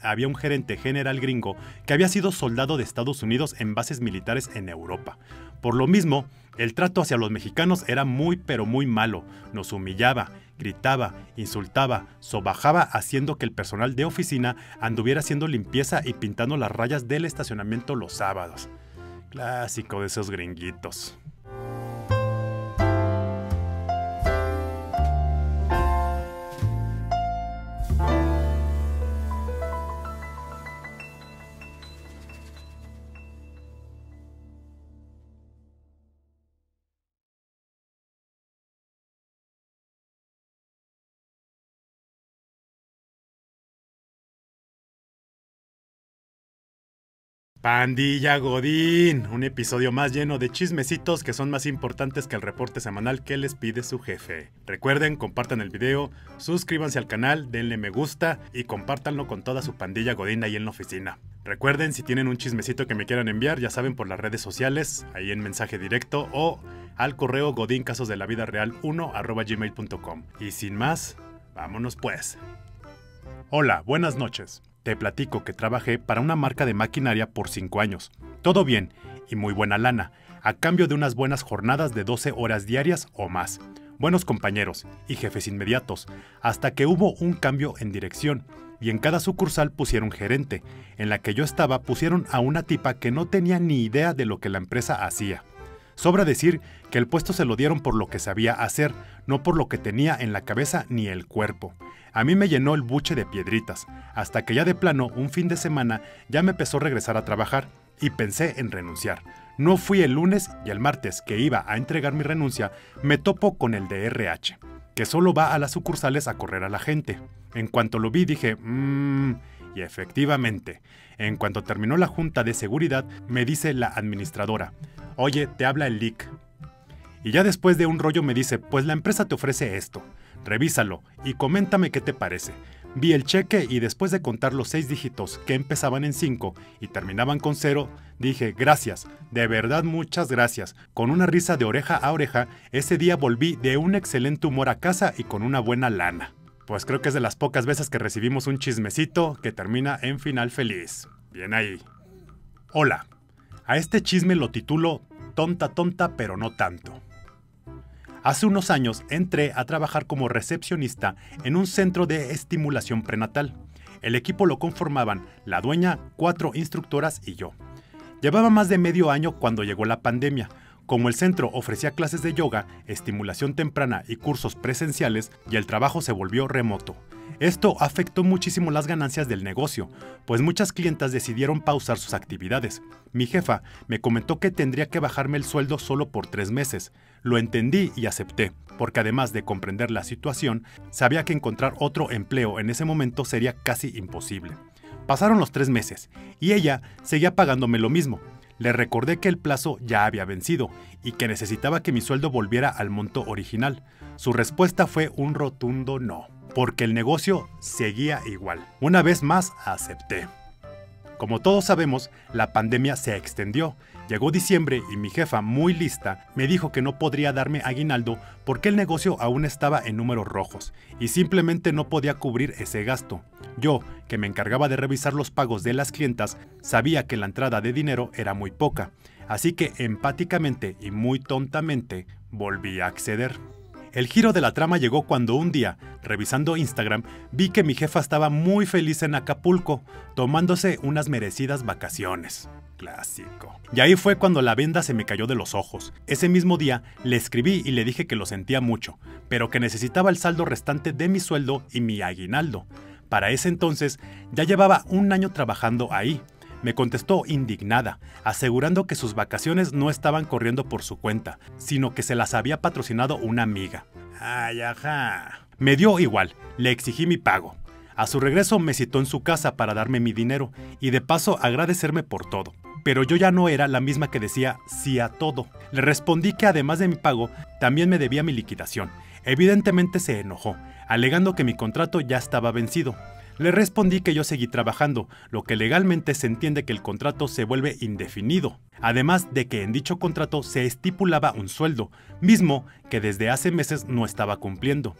había un gerente general gringo que había sido soldado de Estados Unidos en bases militares en Europa. Por lo mismo, el trato hacia los mexicanos era muy pero muy malo. Nos humillaba, gritaba, insultaba, sobajaba, haciendo que el personal de oficina anduviera haciendo limpieza y pintando las rayas del estacionamiento los sábados. Clásico de esos gringuitos. Pandilla Godín, un episodio más lleno de chismecitos que son más importantes que el reporte semanal que les pide su jefe. Recuerden, compartan el video, suscríbanse al canal, denle me gusta y compártanlo con toda su pandilla Godín ahí en la oficina. Recuerden, si tienen un chismecito que me quieran enviar, ya saben, por las redes sociales, ahí en mensaje directo o al correo godincasosdelavidareal1@gmail.com. Y sin más, vámonos pues. Hola, buenas noches. Te platico que trabajé para una marca de maquinaria por 5 años. Todo bien y muy buena lana, a cambio de unas buenas jornadas de 12 horas diarias o más. Buenos compañeros y jefes inmediatos, hasta que hubo un cambio en dirección y en cada sucursal pusieron gerente. En la que yo estaba pusieron a una tipa que no tenía ni idea de lo que la empresa hacía. Sobra decir que el puesto se lo dieron por lo que sabía hacer, no por lo que tenía en la cabeza ni el cuerpo. A mí me llenó el buche de piedritas, hasta que ya de plano, un fin de semana, ya me empezó a regresar a trabajar, y pensé en renunciar. No fui el lunes y el martes que iba a entregar mi renuncia, me topo con el de RH, que solo va a las sucursales a correr a la gente. En cuanto lo vi dije, y efectivamente, en cuanto terminó la junta de seguridad, me dice la administradora, oye, te habla el LIC. Y ya después de un rollo me dice, pues la empresa te ofrece esto. Revísalo y coméntame qué te parece. Vi el cheque y después de contar los 6 dígitos que empezaban en 5 y terminaban con 0, dije gracias, de verdad muchas gracias. Con una risa de oreja a oreja, ese día volví de un excelente humor a casa y con una buena lana. Pues creo que es de las pocas veces que recibimos un chismecito que termina en final feliz. Bien ahí. Hola, a este chisme lo titulo Tonta tonta pero no tanto. Hace unos años entré a trabajar como recepcionista en un centro de estimulación prenatal. El equipo lo conformaban la dueña, 4 instructoras y yo. Llevaba más de medio año cuando llegó la pandemia. Como el centro ofrecía clases de yoga, estimulación temprana y cursos presenciales, y el trabajo se volvió remoto. Esto afectó muchísimo las ganancias del negocio, pues muchas clientas decidieron pausar sus actividades. Mi jefa me comentó que tendría que bajarme el sueldo solo por 3 meses. Lo entendí y acepté, porque además de comprender la situación, sabía que encontrar otro empleo en ese momento sería casi imposible. Pasaron los 3 meses, y ella seguía pagándome lo mismo. Le recordé que el plazo ya había vencido, y que necesitaba que mi sueldo volviera al monto original. Su respuesta fue un rotundo no, porque el negocio seguía igual. Una vez más acepté. Como todos sabemos, la pandemia se extendió. Llegó diciembre y mi jefa, muy lista, me dijo que no podría darme aguinaldo porque el negocio aún estaba en números rojos y simplemente no podía cubrir ese gasto. Yo, que me encargaba de revisar los pagos de las clientas, sabía que la entrada de dinero era muy poca, así que empáticamente y muy tontamente volví a acceder. El giro de la trama llegó cuando un día, revisando Instagram, vi que mi jefa estaba muy feliz en Acapulco, tomándose unas merecidas vacaciones. Clásico. Y ahí fue cuando la venda se me cayó de los ojos. Ese mismo día le escribí y le dije que lo sentía mucho, pero que necesitaba el saldo restante de mi sueldo y mi aguinaldo. Para ese entonces ya llevaba un año trabajando ahí. Me contestó indignada, asegurando que sus vacaciones no estaban corriendo por su cuenta, sino que se las había patrocinado una amiga. Ay, ajá. Me dio igual, le exigí mi pago. A su regreso me citó en su casa para darme mi dinero y de paso agradecerme por todo. Pero yo ya no era la misma que decía sí a todo. Le respondí que además de mi pago, también me debía mi liquidación. Evidentemente se enojó, alegando que mi contrato ya estaba vencido. Le respondí que yo seguí trabajando, lo que legalmente se entiende que el contrato se vuelve indefinido. Además de que en dicho contrato se estipulaba un sueldo, mismo que desde hace meses no estaba cumpliendo.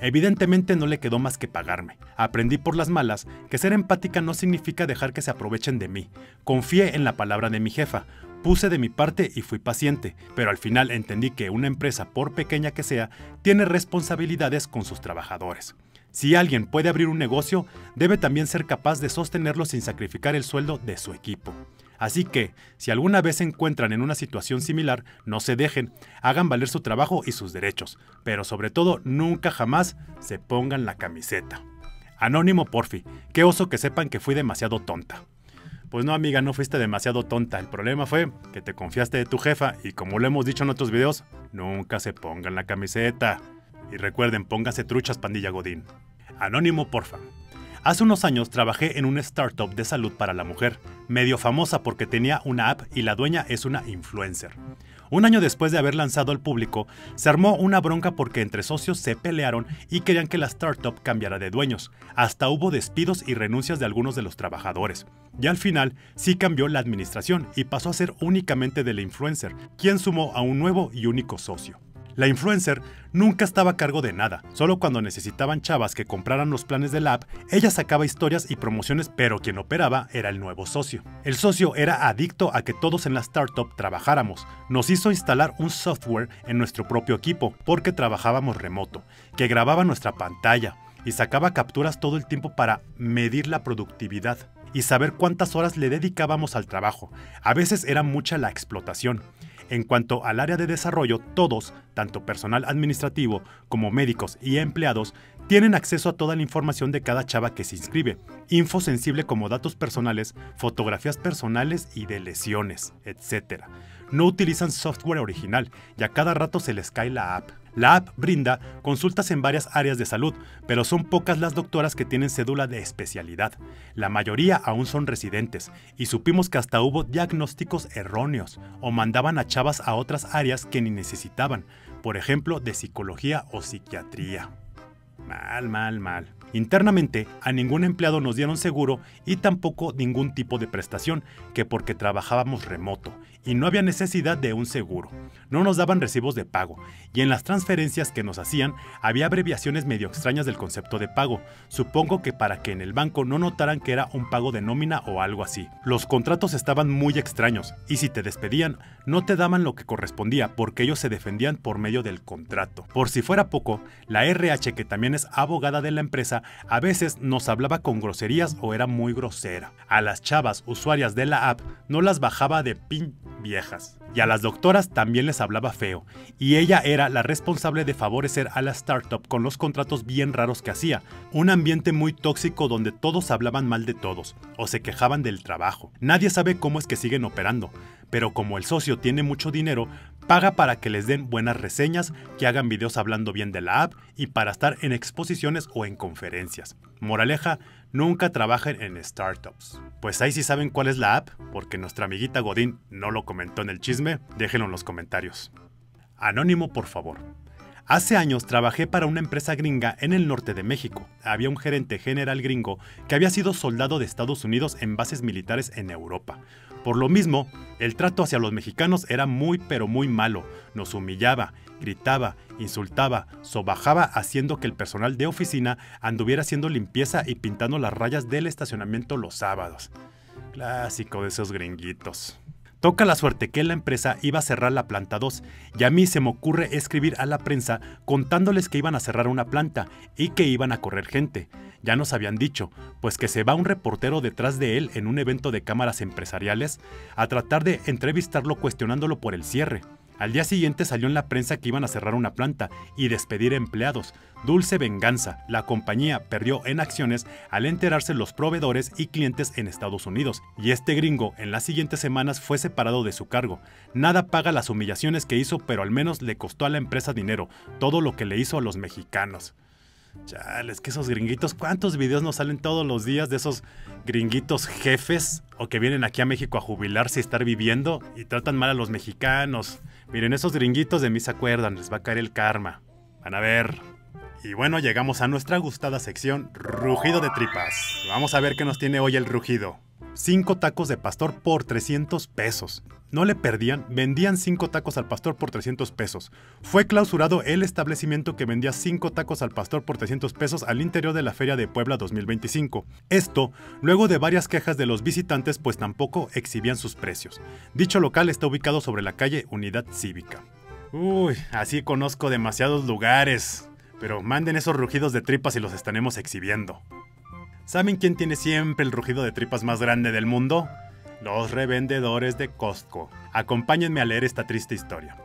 Evidentemente no le quedó más que pagarme. Aprendí por las malas que ser empática no significa dejar que se aprovechen de mí. Confié en la palabra de mi jefa, puse de mi parte y fui paciente, pero al final entendí que una empresa, por pequeña que sea, tiene responsabilidades con sus trabajadores. Si alguien puede abrir un negocio, debe también ser capaz de sostenerlo sin sacrificar el sueldo de su equipo. Así que, si alguna vez se encuentran en una situación similar, no se dejen, hagan valer su trabajo y sus derechos, pero sobre todo nunca jamás se pongan la camiseta. Anónimo Porfi, qué oso que sepan que fui demasiado tonta. Pues no, amiga, no fuiste demasiado tonta, el problema fue que te confiaste de tu jefa y como lo hemos dicho en otros videos, nunca se pongan la camiseta. Y recuerden, pónganse truchas, pandilla Godín. Anónimo Porfa. Hace unos años trabajé en una startup de salud para la mujer, medio famosa porque tenía una app y la dueña es una influencer. Un año después de haber lanzado al público, se armó una bronca porque entre socios se pelearon y querían que la startup cambiara de dueños. Hasta hubo despidos y renuncias de algunos de los trabajadores. Y al final sí cambió la administración y pasó a ser únicamente de la influencer, quien sumó a un nuevo y único socio. La influencer nunca estaba a cargo de nada, solo cuando necesitaban chavas que compraran los planes de la app, ella sacaba historias y promociones, pero quien operaba era el nuevo socio. El socio era adicto a que todos en la startup trabajáramos, nos hizo instalar un software en nuestro propio equipo, porque trabajábamos remoto, que grababa nuestra pantalla y sacaba capturas todo el tiempo para medir la productividad y saber cuántas horas le dedicábamos al trabajo. A veces era mucha la explotación. En cuanto al área de desarrollo, todos, tanto personal administrativo como médicos y empleados, tienen acceso a toda la información de cada chava que se inscribe, info sensible como datos personales, fotografías personales y de lesiones, etc. No utilizan software original y a cada rato se les cae la app. La app brinda consultas en varias áreas de salud, pero son pocas las doctoras que tienen cédula de especialidad. La mayoría aún son residentes, y supimos que hasta hubo diagnósticos erróneos, o mandaban a chavas a otras áreas que ni necesitaban, por ejemplo de psicología o psiquiatría. Mal. Internamente, a ningún empleado nos dieron seguro y tampoco ningún tipo de prestación, que porque trabajábamos remoto y no había necesidad de un seguro. No nos daban recibos de pago y en las transferencias que nos hacían había abreviaciones medio extrañas del concepto de pago. Supongo que para que en el banco no notaran que era un pago de nómina o algo así. Los contratos estaban muy extraños y si te despedían no te daban lo que correspondía porque ellos se defendían por medio del contrato. Por si fuera poco, la RH, que también es abogada de la empresa, a veces nos hablaba con groserías o era muy grosera. A las chavas usuarias de la app no las bajaba de pin viejas. Y a las doctoras también les hablaba feo. Y ella era la responsable de favorecer a la startup con los contratos bien raros que hacía. Un ambiente muy tóxico donde todos hablaban mal de todos o se quejaban del trabajo. Nadie sabe cómo es que siguen operando. Pero como el socio tiene mucho dinero, paga para que les den buenas reseñas, que hagan videos hablando bien de la app y para estar en exposiciones o en conferencias. Moraleja, nunca trabajen en startups. Pues ahí sí saben cuál es la app, porque nuestra amiguita Godín no lo comentó en el chisme, déjenlo en los comentarios. Anónimo, por favor. Hace años trabajé para una empresa gringa en el norte de México. Había un gerente general gringo que había sido soldado de Estados Unidos en bases militares en Europa. Por lo mismo, el trato hacia los mexicanos era muy pero muy malo. Nos humillaba, gritaba, insultaba, sobajaba, haciendo que el personal de oficina anduviera haciendo limpieza y pintando las rayas del estacionamiento los sábados. Clásico de esos gringuitos. Toca la suerte que la empresa iba a cerrar la planta 2 y a mí se me ocurre escribir a la prensa contándoles que iban a cerrar una planta y que iban a correr gente. Ya nos habían dicho, pues que se va un reportero detrás de él en un evento de cámaras empresariales a tratar de entrevistarlo cuestionándolo por el cierre. Al día siguiente salió en la prensa que iban a cerrar una planta y despedir empleados. Dulce venganza, la compañía perdió en acciones al enterarse los proveedores y clientes en Estados Unidos, y este gringo en las siguientes semanas fue separado de su cargo. Nada paga las humillaciones que hizo, pero al menos le costó a la empresa dinero, todo lo que le hizo a los mexicanos. Chales, que esos gringuitos, ¿cuántos videos nos salen todos los días de esos gringuitos jefes o que vienen aquí a México a jubilarse y estar viviendo y tratan mal a los mexicanos? Miren, esos gringuitos de mí se acuerdan, les va a caer el karma. Van a ver. Y bueno, llegamos a nuestra gustada sección Rugido de Tripas. Vamos a ver qué nos tiene hoy el rugido. 5 tacos de pastor por 300 pesos. No le perdían, vendían 5 tacos al pastor por 300 pesos. Fue clausurado el establecimiento que vendía 5 tacos al pastor por 300 pesos al interior de la Feria de Puebla 2025. Esto, luego de varias quejas de los visitantes, pues tampoco exhibían sus precios. Dicho local está ubicado sobre la calle Unidad Cívica. Uy, así conozco demasiados lugares. Pero manden esos rugidos de tripas y los estaremos exhibiendo. ¿Saben quién tiene siempre el rugido de tripas más grande del mundo? Los revendedores de Costco. Acompáñenme a leer esta triste historia.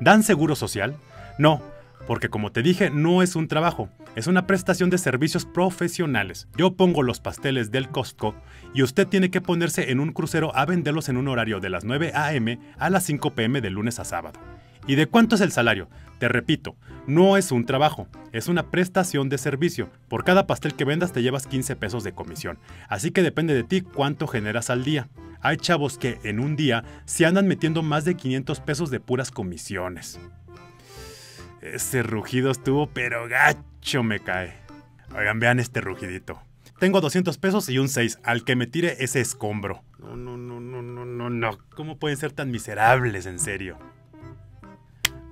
¿Dan seguro social? No, porque como te dije, no es un trabajo, es una prestación de servicios profesionales. Yo pongo los pasteles del Costco y usted tiene que ponerse en un crucero a venderlos en un horario de las 9 a.m. a las 5 p.m. de lunes a sábado. ¿Y de cuánto es el salario? Te repito, no es un trabajo, es una prestación de servicio. Por cada pastel que vendas te llevas 15 pesos de comisión, así que depende de ti cuánto generas al día. Hay chavos que en un día se andan metiendo más de 500 pesos de puras comisiones. Ese rugido estuvo pero gacho me cae. Oigan, vean este rugidito. Tengo 200 pesos y un 6, al que me tire ese escombro. No. ¿Cómo pueden ser tan miserables, en serio?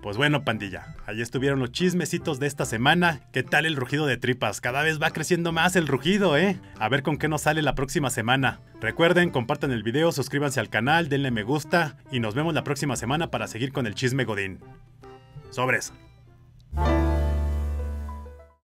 Pues bueno, pandilla, ahí estuvieron los chismecitos de esta semana. ¿Qué tal el rugido de tripas? Cada vez va creciendo más el rugido, ¿eh? A ver con qué nos sale la próxima semana. Recuerden, compartan el video, suscríbanse al canal, denle me gusta y nos vemos la próxima semana para seguir con el chisme godín. ¡Sobres!